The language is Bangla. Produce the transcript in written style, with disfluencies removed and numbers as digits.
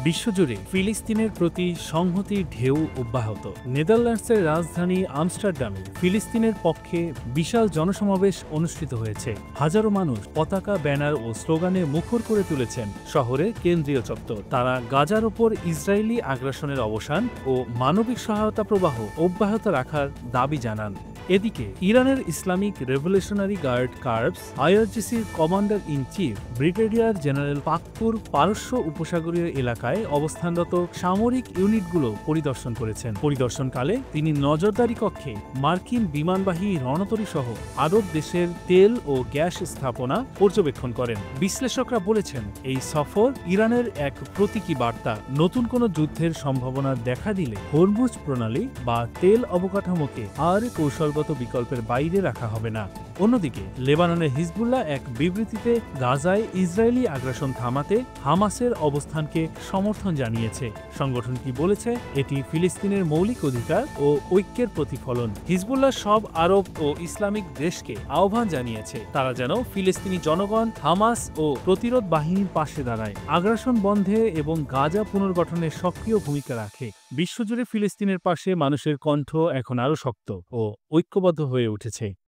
বিশ্বজুড়ে ফিলিস্তিনের প্রতি সংহতির ঢেউ অব্যাহত। নেদারল্যান্ডসের রাজধানী আমস্টারডামে ফিলিস্তিনের পক্ষে বিশাল জনসমাবেশ অনুষ্ঠিত হয়েছে। হাজারো মানুষ পতাকা, ব্যানার ও স্লোগানে মুখর করে তুলেছেন শহরের কেন্দ্রীয় চত্বর। তারা গাজার ওপর ইসরায়েলি আগ্রাসনের অবসান ও মানবিক সহায়তা প্রবাহ অব্যাহত রাখার দাবি জানান। এদিকে ইরানের ইসলামিক রেভলিউশনারি গার্ড কার্পস আইআরজিসির commander in chief brigadier general Pakpour পারস্য উপসাগরীয় এলাকায় অবস্থানরত সামরিক ইউনিটগুলো পরিদর্শন করেছেন। পরিদর্শনকালে তিনি নজরদারি কক্ষে মার্কিন বিমানবাহী রণতরী সহ আরব দেশের তেল ও গ্যাস স্থাপনা পর্যবেক্ষণ করেন। বিশ্লেষকরা বলেছেন, এই সফর ইরানের এক প্রতীকী বার্তা। নতুন কোনো যুদ্ধের সম্ভাবনা দেখা দিলে হরমুজ প্রণালী বা তেল অবকাঠামোকে আর কৌশলগত বিকল্পের বাইরে রাখা হবে না। অন্যদিকে লেবাননের হিজবুল্লাহ এক বিবৃতিতে গাজায় ইসরায়েলি আগ্রাসন থামাতে হামাসের অবস্থানকে সমর্থন জানিয়েছে। সংগঠনটি বলেছে, এটি ফিলিস্তিনের মৌলিক অধিকার ও ঐক্যের প্রতিফলন। হিজবুল্লাহ সব আরব ও ইসলামিক দেশকে আহ্বান জানিয়েছে তারা যেন ফিলিস্তিনি জনগণ, হামাস ও প্রতিরোধ বাহিনীর পাশে দাঁড়ায়, আগ্রাসন বন্ধে এবং গাজা পুনর্গঠনে সক্রিয় ভূমিকা রাখে। বিশ্বজুড়ে ফিলিস্তিনের পাশে মানুষের কণ্ঠ এখন আরও শক্ত ও ঐক্যবদ্ধ হয়ে উঠেছে।